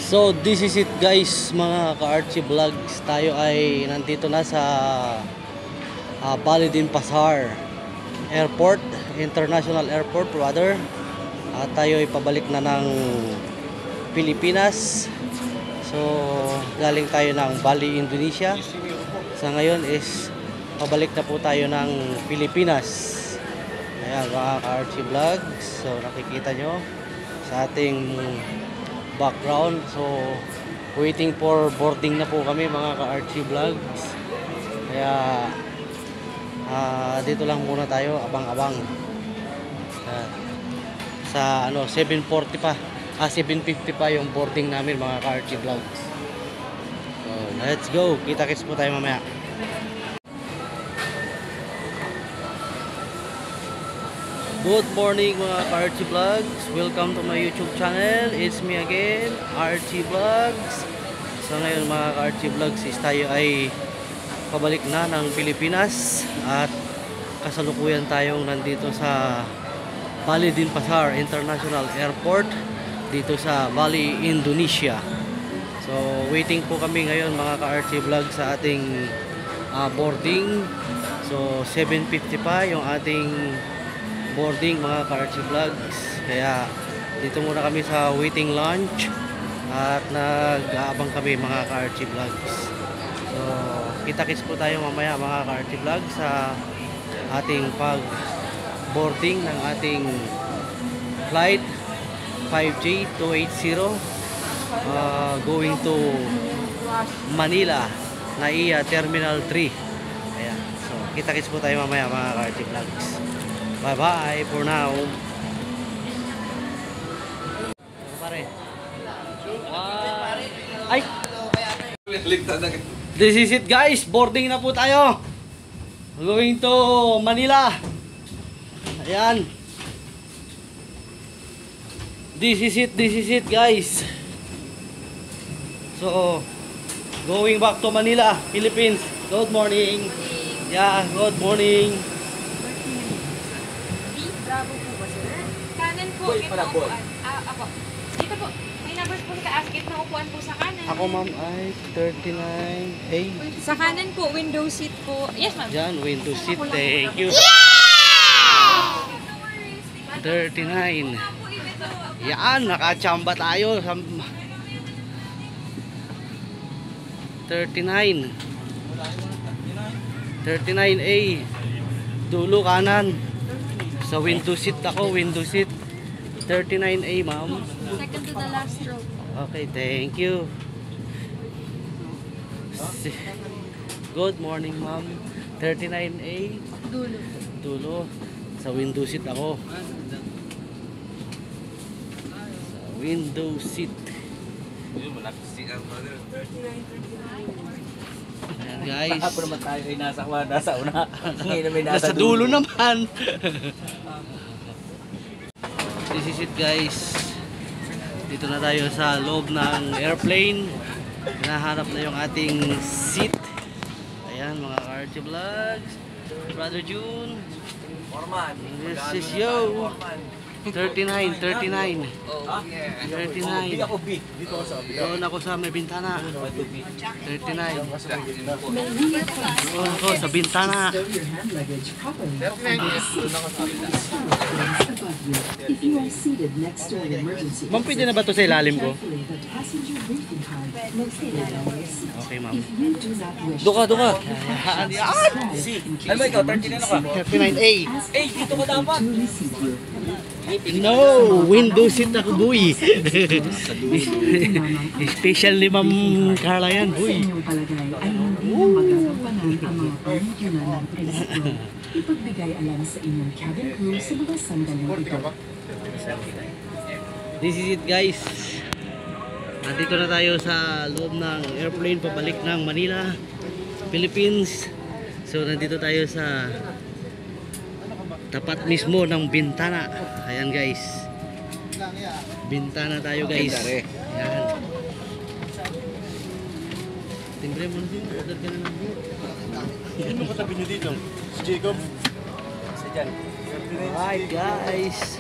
So this is it guys, mga ka-Archie Vlogs. Tayo ay nandito na sa Balidin Pasar Airport, International Airport rather. At tayo ay pabalik na ng Pilipinas. So galing tayo ng Bali, Indonesia. Sa ngayon is pabalik na po tayo ng Pilipinas. Ayan mga ka-Archie Vlogs. So nakikita nyo sa ating background. So waiting for boarding na po kami mga ka-Archie Vlogs. Kaya dito lang muna tayo, abang-abang. Sa 7:40 pa, 7:50 pa yung boarding namin mga ka-Archie Vlogs. So let's go, kita-kits po tayo mamaya. Good morning mga ka-Archie Vlogs. Welcome to my YouTube channel. It's me again, Archie Vlogs. So ngayon mga ka-Archie Vlogs is tayo ay pabalik na ng Pilipinas. At kasalukuyan tayong nandito sa Balidin Pasar International Airport dito sa Bali, Indonesia. So waiting po kami ngayon mga ka-Archie Vlogs sa ating boarding. So 7:50 pa yung ating boarding mga ka-Archie Vlogs. Kaya dito muna kami sa waiting lounge at nag-aabang kami mga ka-Archie Vlogs. So kita-kits po tayo mamaya mga ka-Archie Vlogs sa ating pag boarding ng ating flight 5J280 going to Manila, NAIA Terminal 3. Ayan. So kita-kits po tayo mamaya mga ka-Archie Vlogs. Bye bye for now. Ay, this is it guys, boarding na po tayo. Going to Manila. Ayan. This is it guys. So going back to Manila, Philippines. Good morning. Yeah, good morning. Bravo po ba, sir? Kanan po yung upuan. Ako. Dito po. May numbers po sa taas. Gitna upuan po sa kanan. Ako ma'am ay 39A. Sa kanan po, window seat po. Yes, ma'am. Diyan, window seat. Thank you. 39. Yan, nakachamba tayo. 39. 39A. Dulo kanan. Sa window seat ako, window seat 39A ma'am. Second to the last row. Okay, thank you. Good morning ma'am. 39A. Dulo. Dulo. Sa window seat ako. Sa window seat. Ayan guys. Ako naman tayo ay nasa una. Nasa dulo naman. This is it guys. Dito na tayo sa loob ng airplane. Hinahanap na yung ating seat. Ayan mga ka-Archie Vlogs. Brother June. This is yo. 39. 39. Ako B. Dito ako sa B. Doon ako sa may bintana. 39. Doon ako sa bintana. Ma'am, pwede na ba ito sa ilalim ko? Okay, ma'am. Duka. C. Ano ba ikaw? 39 ka? 39A. Dito ka dapat. No, window seat ako, boy. Special ni Ma'am Carla yan, boy. Ipagbigay alam sa inyong cabin crew sa mga sandaling ito. This is it guys. Nandito na tayo sa loob ng airplane pabalik ng Manila, Philippines. So nandito tayo sa tapat mismo ng bintana. Ayan guys. Bintana tayo guys. Ayan. Timbre mo na din. Order ka na ng beer. Sino katabi nyo dito? Si Jacob? Si Jan. Alright guys.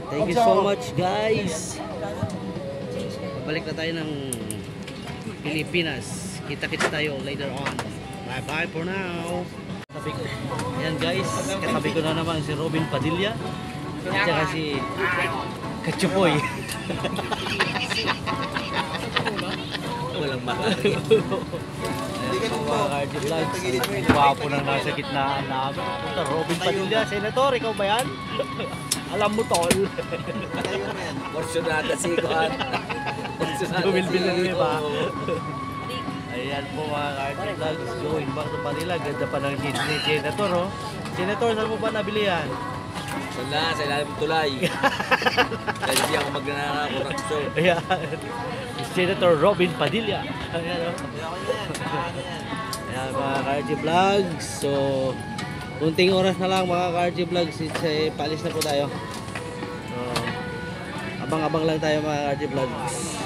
Thank you so much guys. Pabalik na tayo ng Pilipinas. Kita-kits tayo later on. Bye-bye for now. Katabi ko. Ayan guys, katabi ko na naman si Robin Padilla. At saka si Kachupoy. Walang mahal. Mga RG Vlogs, guwapo nang nasa gitnaan namin. Punta Robin Padilla, Senator, ikaw ba yan? Alam mo tol. Porsyonada sikuan. Dumilbil na rin ba? Ayan po mga RG Vlogs, going back to Manila. Ganda pa ng jeans ni Senator, oh. Senator, saan mo ba nabili yan? Sa ilalim ng tulay. Dahil hindi ako magnanakakurakso. Ayan. Senator Robin Padilla. Ayan, oh. Ayan mga RG Vlogs. So, kunting oras na lang mga RG Vlogs. Paalis na po tayo. So, abang-abang lang tayo mga RG Vlogs.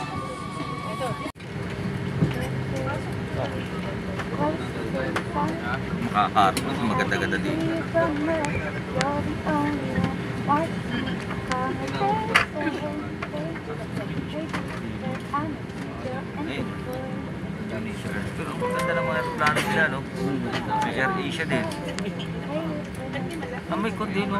Makakarap mas maganda-ganda dito. Pero ang maganda ng mga plano nila, no? May Air Asia din. May kundi, no?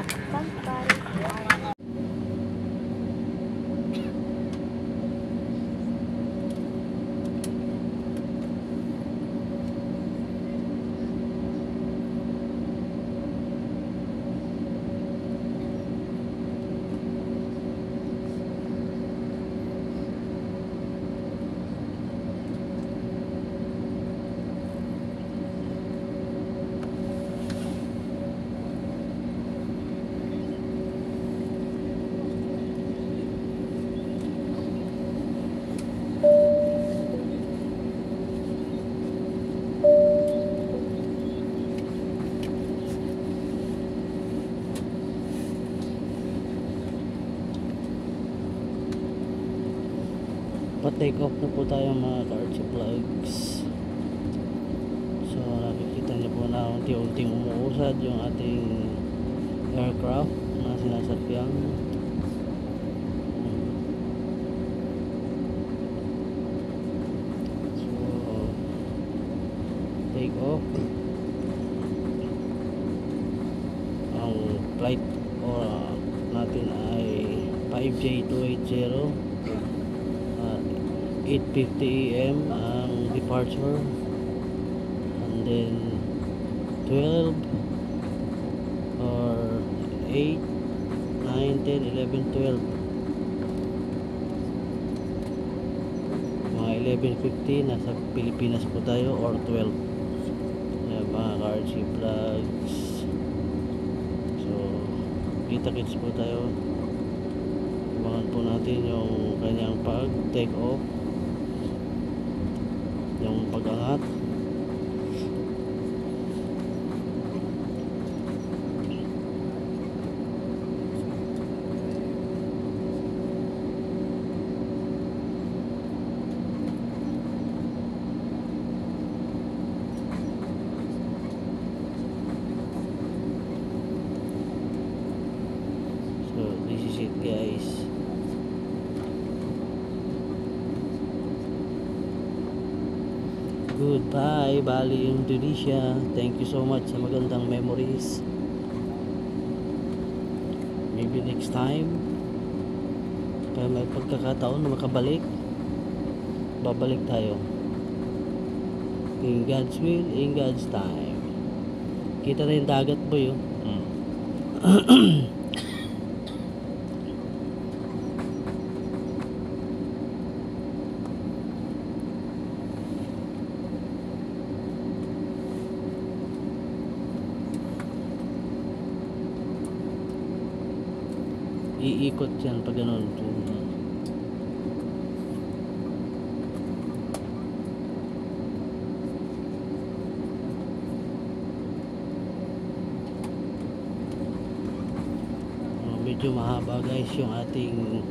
Pa-take off na po tayo mga RG Vlogs. So nakikita niyo po na unti-unting umuusad yung ating aircraft na sinasakyan. So take off. Ang flight natin ay 5J280. 8:50 AM ang departure, and then 12 or 8, 9, 10, 11, 12 mga 11:50 nasa Pilipinas po tayo, or 12. Ayan, mga RG Vlogs. So kita-kits po tayo. Abangan po natin yung kanyang pag take off, yung pag-angat. So this is it guys. Goodbye Bali, Indonesia. Thank you so much sa magandang memories. Maybe next time kaya may pagkakataon na makabalik, babalik tayo. In God's will, in God's time. Kita na yung dagat boy, oh. Iikot yan pag ganun. Medyo mahaba guys yung ating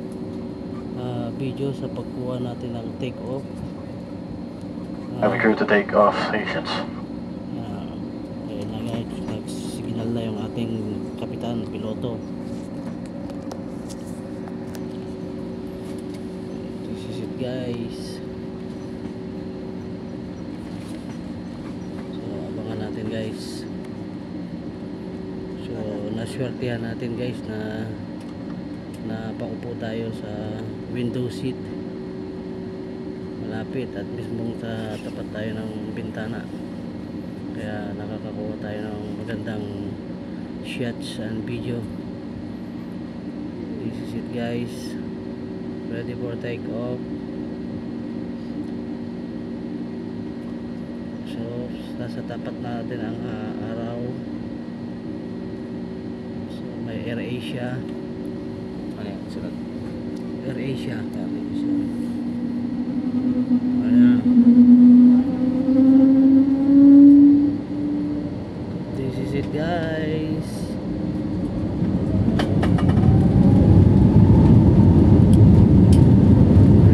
video sa pagkuha natin ng take off. Have a crew to take off, stations. Ayun na guys, nag-signal na yung ating kapitan, piloto. guys. So abangan natin guys. So naswertihan natin guys na napaupo tayo sa window seat, malapit at mismong sa tapat tayo ng bintana, kaya nakakakuha tayo ng magandang shots and video. This is it guys, ready for take off. So nasa tapat natin ang araw. So may AirAsia. Ano yan? Sunod. AirAsia. Ayan. This is it guys.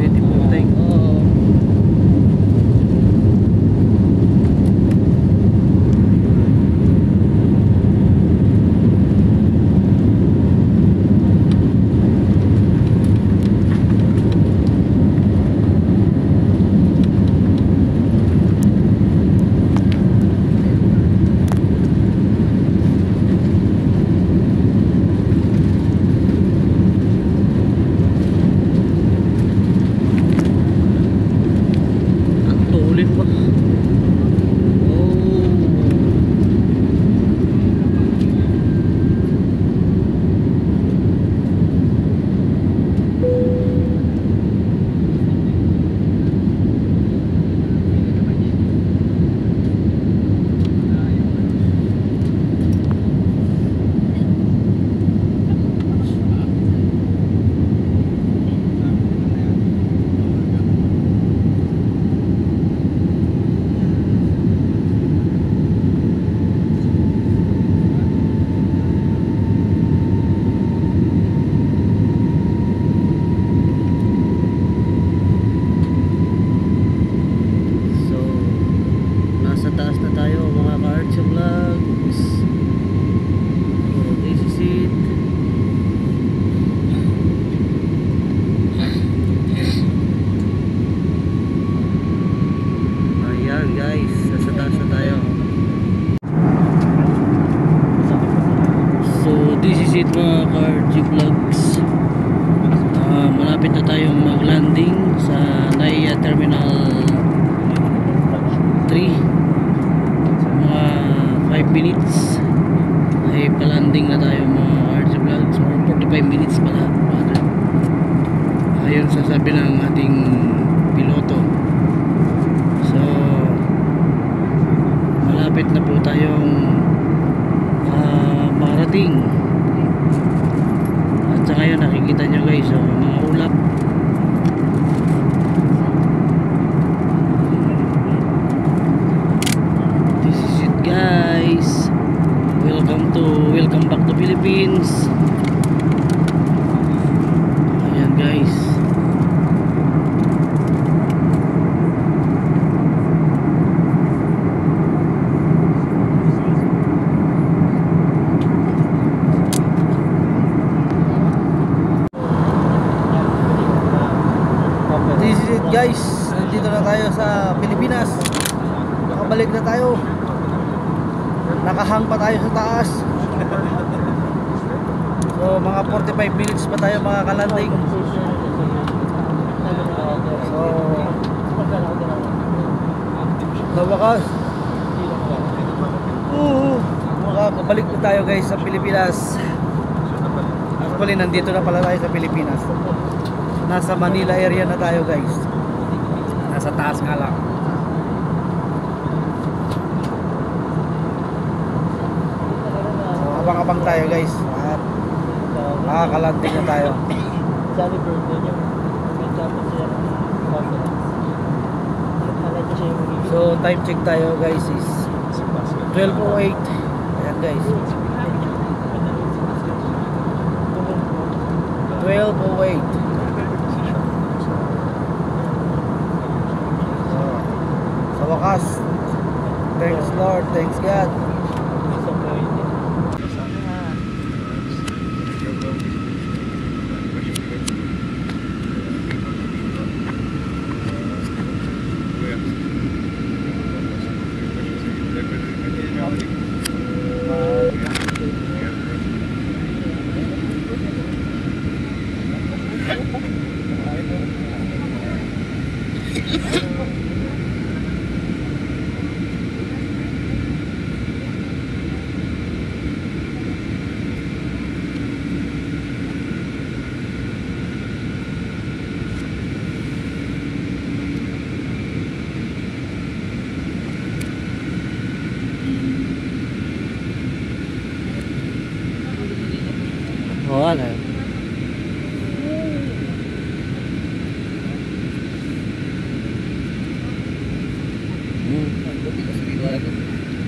Ready for take off. Ang tulit pa. Oh. So, nasa taas na tayo mga ka-Archie Vlogs. So, this is it. Ayan guys, nasa taas na tayo. So, this is it mga ka-Archie Vlogs. Malapit na tayong mag-landing sa NAIA Terminal 3. Mga 5 minutes ay palanding na tayo mga Archie Vlogs, or 45 minutes pala rather. Ayun sasabi ng ating piloto. So malapit na po tayong marating. At sa ngayon nakikita nyo guys, mga ulap. This is it guys. Welcome back to Philippines. Ayan guys. This is it guys. Nandito na tayo sa Pilipinas. Nakabalik na tayo. Nakahang pa tayo sa taas. So mga 45 minutes pa tayo mga kalanding. So sa wakas makakabalik na tayo guys sa Pilipinas. Actually nandito na pala tayo sa Pilipinas. Nasa Manila area na tayo guys. Nasa taas nga lang. So, abang-abang tayo guys. At makakalanding na tayo. So time check tayo guys is 12:08. Ayan guys, 12:08. Sa wakas, thanks Lord, thanks God. Oh, ano?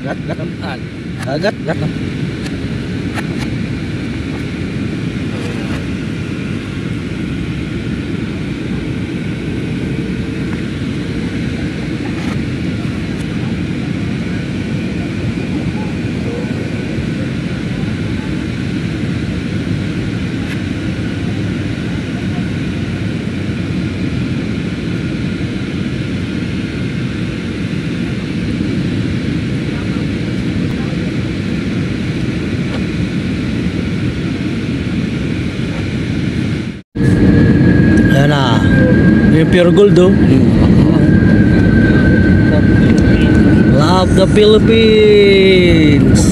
Gat. Gat. Ayan na. Yung pure gold oh. Love the Philippines.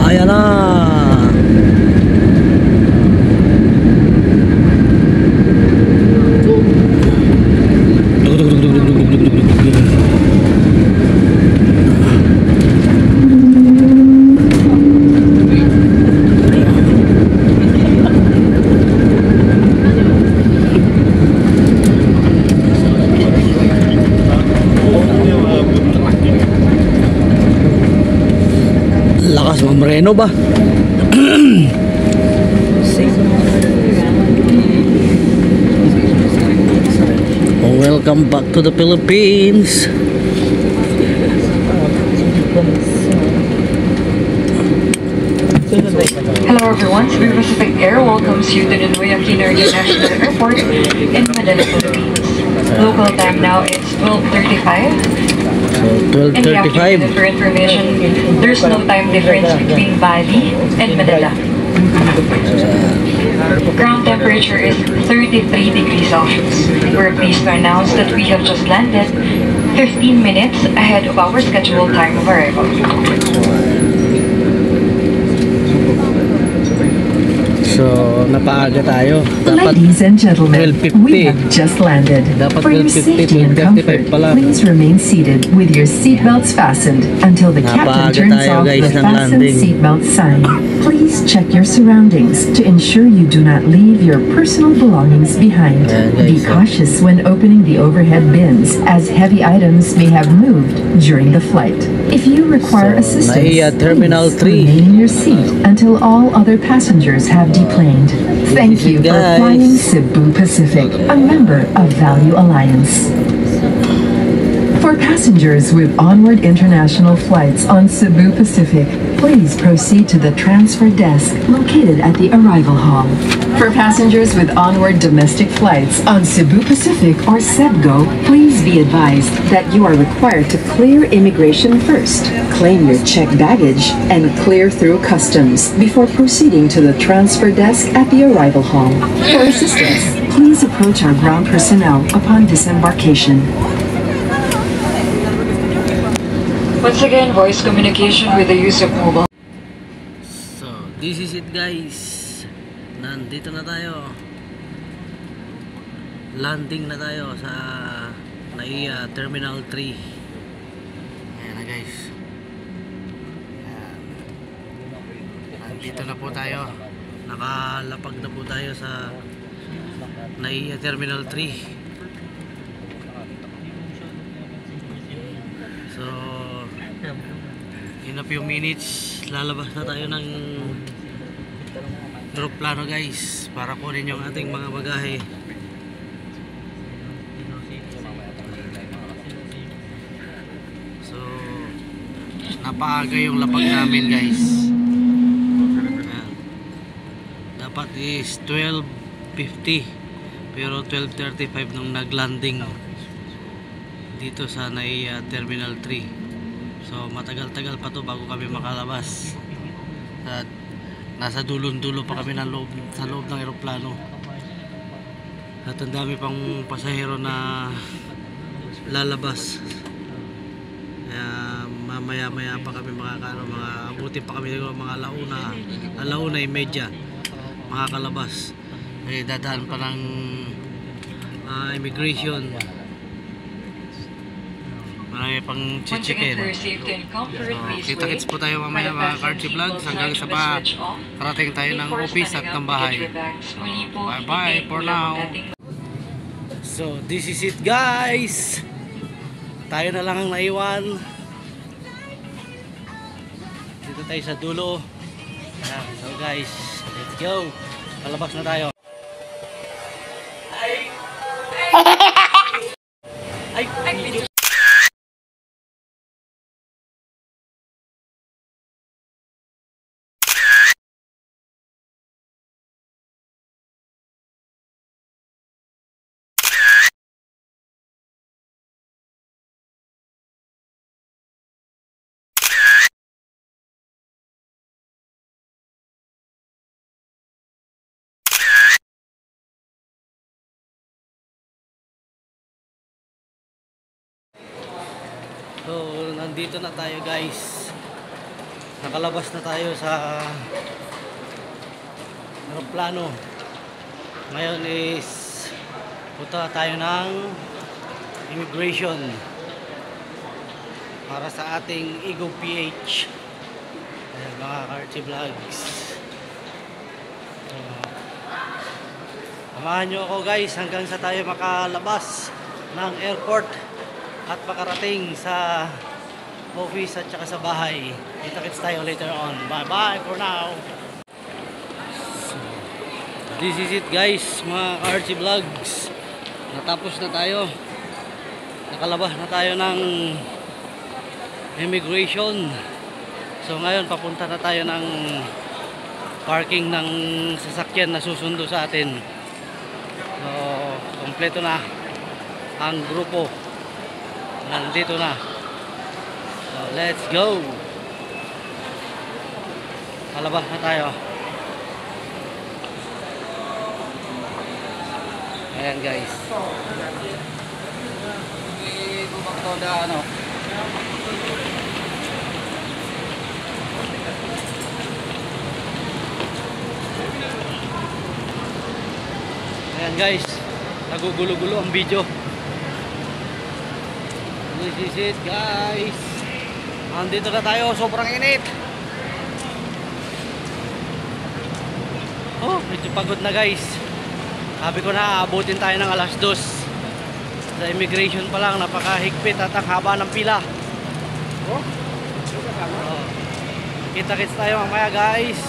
Ayan na. Lakas mamreno ba? Welcome back to the Philippines. Hello everyone, Cebu Pacific Air welcomes you to the Ninoy Aquino International Airport in Manila, Philippines. Local time now is 12:35. So In the afternoon, 12:35. for information, there's no time difference between Bali and Manila. Ground temperature is 33 degrees Celsius. We're pleased to announce that we have just landed 15 minutes ahead of our scheduled time of arrival. So napaaga tayo. Dapat Ladies and gentlemen, 12:50. we have just landed. Dapat For your 12:50, safety and 12:35 comfort, pala. please remain seated with your seatbelts fastened until the captain Napaaga turns tayo, off guys, the ng fasten landing. seatbelt sign. Please check your surroundings to ensure you do not leave your personal belongings behind. Ayan, Be guys, cautious when opening the overhead bins, as heavy items may have moved during the flight. If you require So, assistance, Naiya Terminal please 3. remain in your seat until all other passengers have deplaned. Thank you for Guys. flying Cebu Pacific, a member of Value Alliance. For passengers with onward international flights on Cebu Pacific, please proceed to the transfer desk located at the arrival hall. For passengers with onward domestic flights on Cebu Pacific or Cebgo, please be advised that you are required to clear immigration first, claim your checked baggage, and clear through customs before proceeding to the transfer desk at the arrival hall. For assistance, please approach our ground personnel upon disembarkation. Once again, voice communication with the use of mobile. So, this is it guys. Nandito na tayo. Landing na tayo sa Naiya Terminal 3. Ayan na guys. Ayan. Nandito na po tayo. Nakalapag na po tayo sa Naiya Terminal 3. So, in a few minutes lalabas na tayo ng aeroplano guys para kunin yung ating mga bagahe. So napaaga yung lapag namin guys. Ayan. Dapat is 12:50 pero 12:35 nung naglanding dito sa Naiya Terminal 3. So matagal-tagal pa to bago kami makalabas. At nasa dulon-dulo pa kami sa loob ng eroplano. At ang dami pang pasahero na lalabas. Kaya mamaya-maya pa kami mga abuti pa kami mga alauna media makakalabas. Eh dadaan pa ng immigration. Marami pang Once again, chichikin. for your safety and comfort, please Kita-kits wait po tayo for mamaya the mga fasten Karchi Vlogs seatbelt hanggang sign sa to be switched off. karating tayo ng Before office at standing ng up, bahay. get your bags. Muli po, Bye-bye hintayin for po lang now. nating So, this is it guys. Tayo na lang ang naiwan. Dito tayo sa dulo. Ayan, so guys, let's go. Palabas na tayo. Ay, video. So, nandito na tayo guys. Nakalabas na tayo sa aeroplano. Ngayon is punta tayo ng immigration para sa ating Ego PH. Ayan, mga Karchi Vlogs. So, samahan nyo ako guys hanggang sa tayo makalabas ng airport at makarating sa office at saka sa bahay. Kita-kits tayo later on. Bye bye for now. So, this is it guys, mga Archie Vlogs. Natapos na tayo. Nakalabas na tayo ng immigration. So ngayon papunta na tayo ng parking ng sasakyan na susundo sa atin. So kompleto na ang grupo. Nandito na. So, let's go. Palabas na tayo. Ayan guys. Bumagto na ano. Ayan guys. Nagugulo-gulo ang video. This is it guys. Nandito na tayo, sobrang init. Oh, medyo pagod na guys. Sabi ko na abutin tayo ng alas 2. Sa immigration pa lang, napakahigpit at ang haba ng pila. Oh. Kita-kits tayo mamaya guys.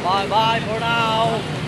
Bye bye for now.